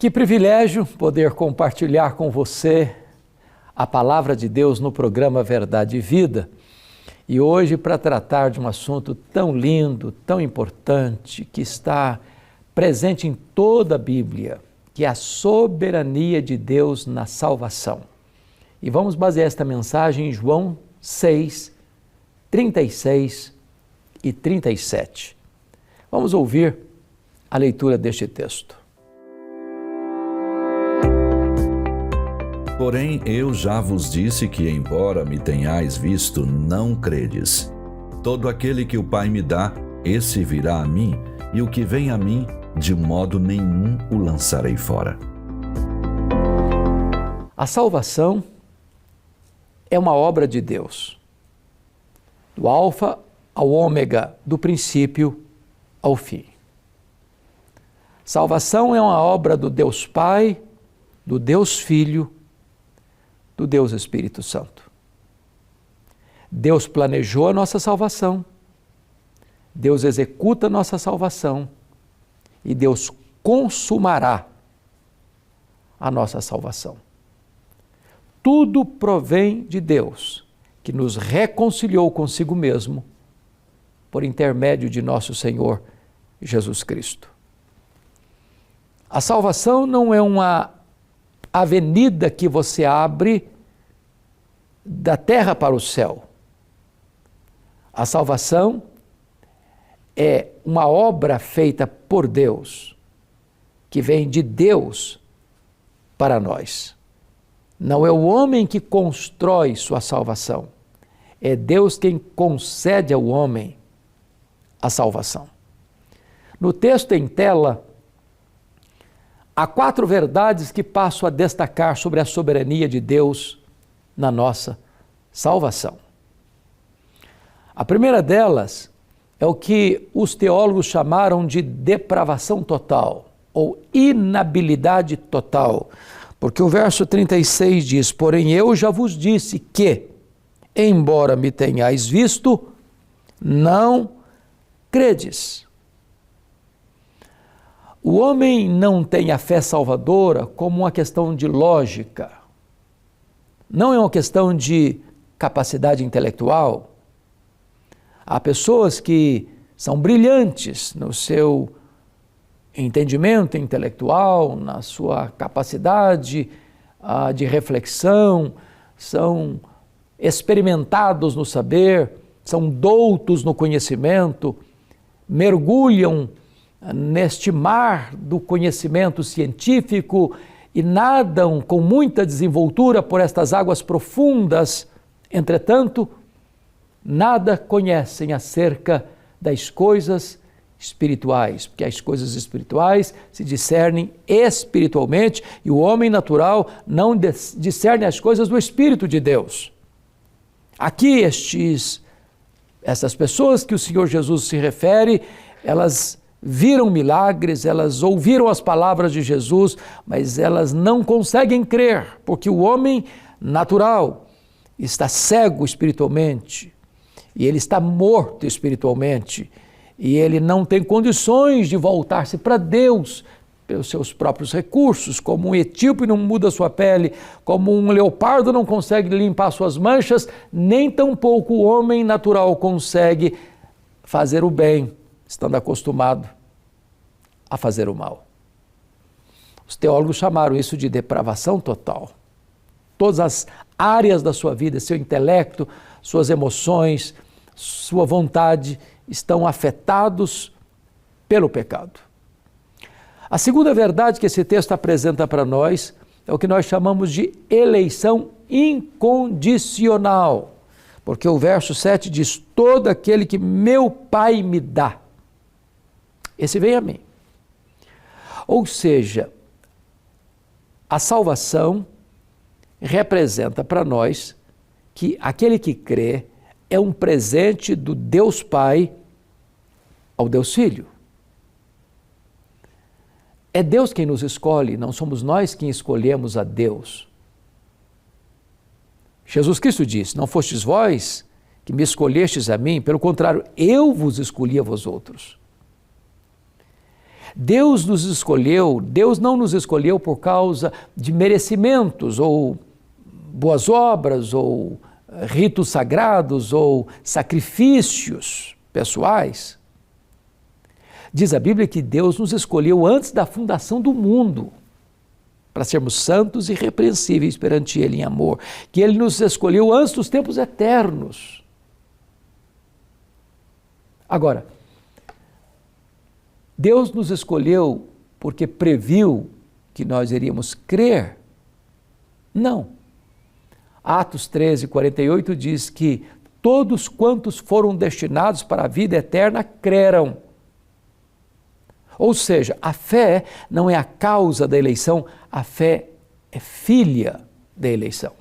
Que privilégio poder compartilhar com você a palavra de Deus no programa Verdade e Vida. E hoje para tratar de um assunto tão lindo, tão importante, que está presente em toda a Bíblia, que é a soberania de Deus na salvação. E vamos basear esta mensagem em João 6, 36 e 37. Vamos ouvir a leitura deste texto. Porém, eu já vos disse que, embora me tenhais visto, não credes. Todo aquele que o Pai me dá, esse virá a mim, e o que vem a mim, de modo nenhum o lançarei fora. A salvação é uma obra de Deus, do alfa ao ômega, do princípio ao fim. Salvação é uma obra do Deus Pai, do Deus Filho, do Deus Espírito Santo. Deus planejou a nossa salvação, Deus executa a nossa salvação e Deus consumará a nossa salvação. Tudo provém de Deus, que nos reconciliou consigo mesmo por intermédio de nosso Senhor Jesus Cristo. A salvação não é uma avenida que você abre da terra para o céu. A salvação é uma obra feita por Deus, que vem de Deus para nós. Não é o homem que constrói sua salvação, é Deus quem concede ao homem a salvação. No texto em tela, há 4 verdades que passo a destacar sobre a soberania de Deus na nossa salvação. A primeira delas é o que os teólogos chamaram de depravação total ou inabilidade total, porque o verso 36 diz: porém eu já vos disse que, embora me tenhais visto, não credes. O homem não tem a fé salvadora como uma questão de lógica, não é uma questão de capacidade intelectual. Há pessoas que são brilhantes no seu entendimento intelectual, na sua capacidade de reflexão, são experimentados no saber, são doutos no conhecimento, mergulham neste mar do conhecimento científico e nadam com muita desenvoltura por estas águas profundas. Entretanto, nada conhecem acerca das coisas espirituais, porque as coisas espirituais se discernem espiritualmente e o homem natural não discerne as coisas do Espírito de Deus. Aqui essas pessoas que o Senhor Jesus se refere, elas viram milagres, elas ouviram as palavras de Jesus, mas elas não conseguem crer, porque o homem natural está cego espiritualmente, e ele está morto espiritualmente, e ele não tem condições de voltar-se para Deus pelos seus próprios recursos, como um etíope não muda sua pele, como um leopardo não consegue limpar suas manchas, nem tampouco o homem natural consegue fazer o bem, estando acostumado a fazer o mal. Os teólogos chamaram isso de depravação total. Todas as áreas da sua vida, seu intelecto, suas emoções, sua vontade, estão afetados pelo pecado. A segunda verdade que esse texto apresenta para nós é o que nós chamamos de eleição incondicional, porque o verso 7 diz: todo aquele que meu Pai me dá, esse vem a mim. Ou seja, a salvação representa para nós que aquele que crê é um presente do Deus Pai ao Deus Filho. É Deus quem nos escolhe, não somos nós quem escolhemos a Deus. Jesus Cristo disse: não fostes vós que me escolhestes a mim, pelo contrário, eu vos escolhi a vós outros. Deus não nos escolheu por causa de merecimentos, ou boas obras, ou ritos sagrados, ou sacrifícios pessoais. Diz a Bíblia que Deus nos escolheu antes da fundação do mundo, para sermos santos e irrepreensíveis perante Ele em amor, que Ele nos escolheu antes dos tempos eternos. Agora, Deus nos escolheu porque previu que nós iríamos crer? Não. Atos 13, 48 diz que todos quantos foram destinados para a vida eterna creram. Ou seja, a fé não é a causa da eleição, a fé é filha da eleição.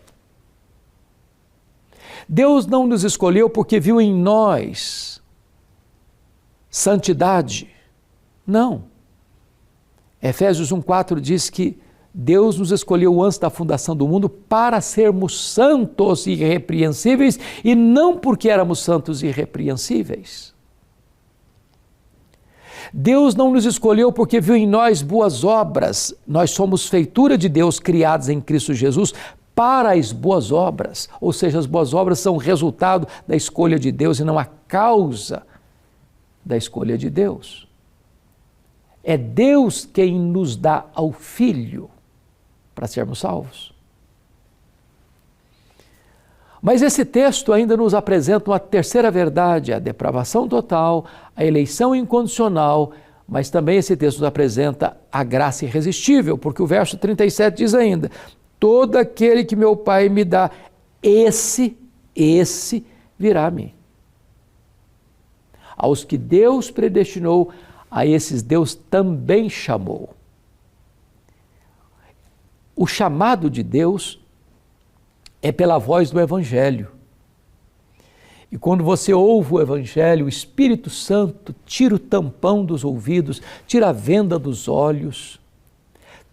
Deus não nos escolheu porque viu em nós santidade. Não. Efésios 1,4 diz que Deus nos escolheu antes da fundação do mundo para sermos santos e irrepreensíveis, e não porque éramos santos e irrepreensíveis. Deus não nos escolheu porque viu em nós boas obras. Nós somos feitura de Deus, criados em Cristo Jesus para as boas obras. Ou seja, as boas obras são resultado da escolha de Deus e não a causa da escolha de Deus. É Deus quem nos dá ao Filho para sermos salvos. Mas esse texto ainda nos apresenta uma terceira verdade, a depravação total, a eleição incondicional, mas também esse texto nos apresenta a graça irresistível, porque o verso 37 diz ainda: todo aquele que meu Pai me dá, esse virá a mim. Aos que Deus predestinou, a esses Deus também chamou. O chamado de Deus é pela voz do Evangelho. E quando você ouve o Evangelho, o Espírito Santo tira o tampão dos ouvidos, tira a venda dos olhos,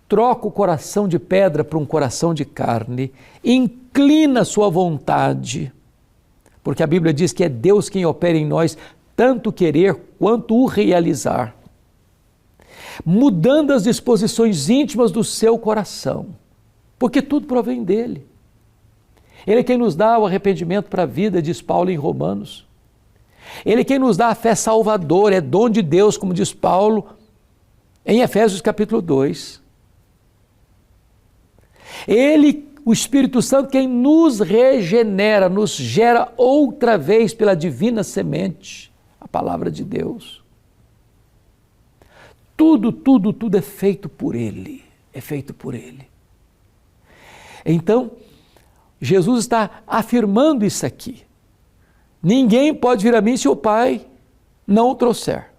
troca o coração de pedra para um coração de carne, inclina a sua vontade, porque a Bíblia diz que é Deus quem opera em nós tanto querer quanto o realizar, mudando as disposições íntimas do seu coração, porque tudo provém dele. Ele é quem nos dá o arrependimento para a vida, diz Paulo em Romanos. Ele é quem nos dá a fé salvadora, é dom de Deus, como diz Paulo em Efésios capítulo 2. Ele, o Espírito Santo, quem nos regenera, nos gera outra vez pela divina semente, a palavra de Deus. Tudo é feito por Ele, é feito por Ele. Então, Jesus está afirmando isso aqui. Ninguém pode vir a mim se o Pai não o trouxer.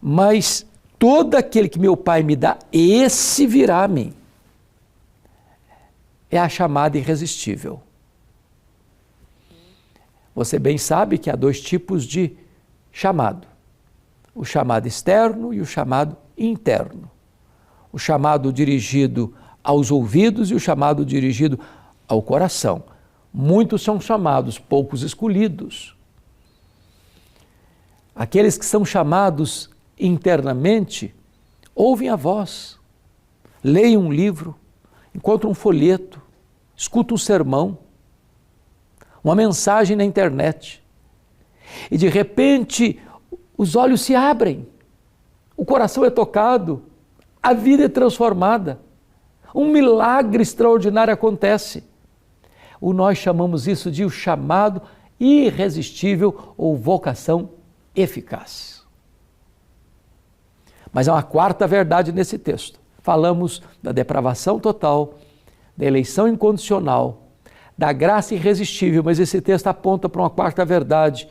Mas todo aquele que meu Pai me dá, esse virá a mim. É a chamada irresistível. Você bem sabe que há dois tipos de chamado. O chamado externo e o chamado interno. O chamado dirigido aos ouvidos e o chamado dirigido ao coração. Muitos são chamados, poucos escolhidos. Aqueles que são chamados internamente ouvem a voz, leem um livro, encontram um folheto, escutam um sermão, uma mensagem na internet. E de repente os olhos se abrem, o coração é tocado, a vida é transformada. Um milagre extraordinário acontece. Nós chamamos isso de o chamado irresistível ou vocação eficaz. Mas há uma quarta verdade nesse texto. Falamos da depravação total, da eleição incondicional, da graça irresistível, mas esse texto aponta para uma quarta verdade,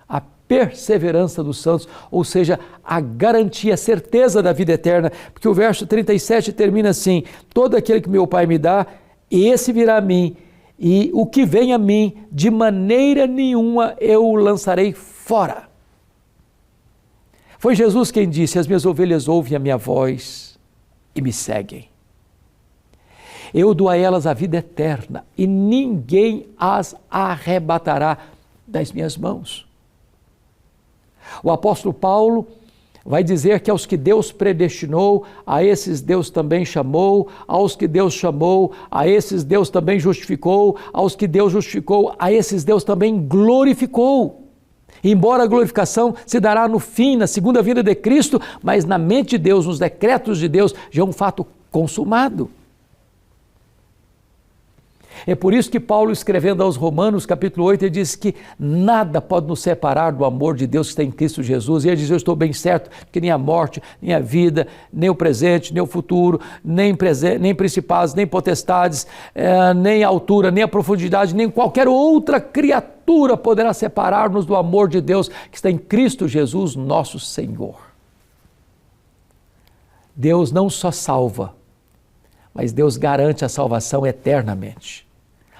a perseverança dos santos, ou seja, a garantia, a certeza da vida eterna, porque o verso 37 termina assim: todo aquele que meu Pai me dá, esse virá a mim, e o que vem a mim, de maneira nenhuma eu o lançarei fora. Foi Jesus quem disse: as minhas ovelhas ouvem a minha voz e me seguem. Eu dou a elas a vida eterna, e ninguém as arrebatará das minhas mãos. O apóstolo Paulo vai dizer que aos que Deus predestinou, a esses Deus também chamou, aos que Deus chamou, a esses Deus também justificou, aos que Deus justificou, a esses Deus também glorificou. Embora a glorificação se dará no fim, na segunda vinda de Cristo, mas na mente de Deus, nos decretos de Deus, já é um fato consumado. É por isso que Paulo, escrevendo aos Romanos, capítulo 8, ele diz que nada pode nos separar do amor de Deus que está em Cristo Jesus. E ele diz, eu estou bem certo que nem a morte, nem a vida, nem o presente, nem o futuro, nem principados, nem potestades, nem a altura, nem a profundidade, nem qualquer outra criatura poderá separar-nos do amor de Deus que está em Cristo Jesus, nosso Senhor. Deus não só salva, mas Deus garante a salvação eternamente.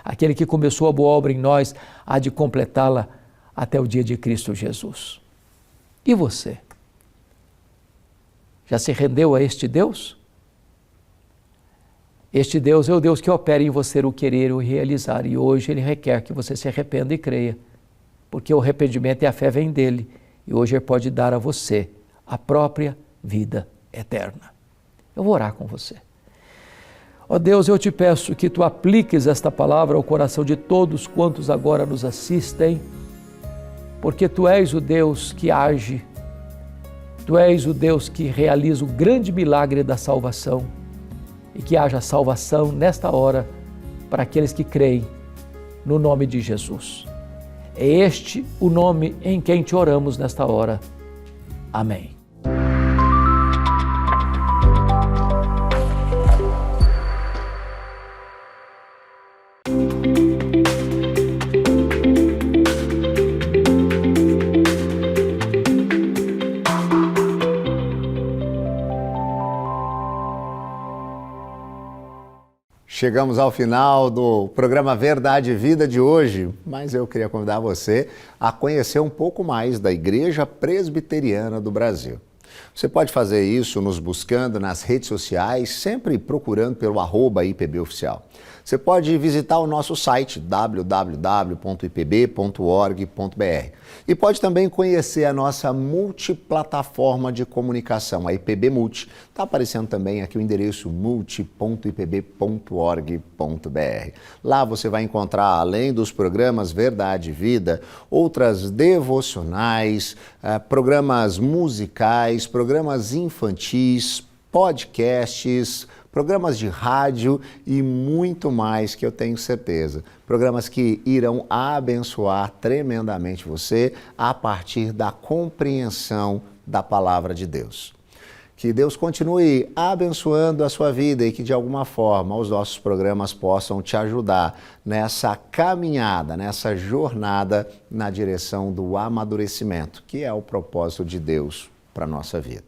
Aquele que começou a boa obra em nós há de completá-la até o dia de Cristo Jesus. E você? Já se rendeu a este Deus? Este Deus é o Deus que opera em você o querer e o realizar, e hoje Ele requer que você se arrependa e creia, porque o arrependimento e a fé vêm dEle, e hoje Ele pode dar a você a própria vida eterna. Eu vou orar com você. Ó Deus, eu te peço que Tu apliques esta palavra ao coração de todos quantos agora nos assistem, porque Tu és o Deus que age, Tu és o Deus que realiza o grande milagre da salvação, e que haja salvação nesta hora para aqueles que creem no nome de Jesus. É este o nome em quem te oramos nesta hora. Amém. Chegamos ao final do programa Verdade e Vida de hoje, mas eu queria convidar você a conhecer um pouco mais da Igreja Presbiteriana do Brasil. Você pode fazer isso nos buscando nas redes sociais, sempre procurando pelo @IPBOficial. Você pode visitar o nosso site www.ipb.org.br e pode também conhecer a nossa multiplataforma de comunicação, a IPB Multi. Está aparecendo também aqui o endereço multi.ipb.org.br. Lá você vai encontrar, além dos programas Verdade e Vida, outras devocionais, programas musicais, programas infantis, podcasts, programas de rádio e muito mais que eu tenho certeza. Programas que irão abençoar tremendamente você a partir da compreensão da palavra de Deus. Que Deus continue abençoando a sua vida e que de alguma forma os nossos programas possam te ajudar nessa caminhada, nessa jornada na direção do amadurecimento, que é o propósito de Deus para a nossa vida.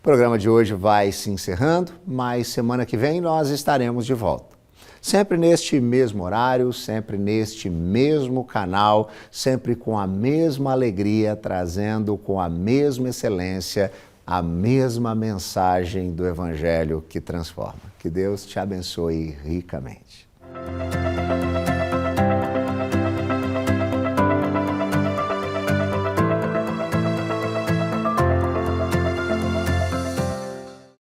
O programa de hoje vai se encerrando, mas semana que vem nós estaremos de volta. Sempre neste mesmo horário, sempre neste mesmo canal, sempre com a mesma alegria, trazendo com a mesma excelência a mesma mensagem do Evangelho que transforma. Que Deus te abençoe ricamente.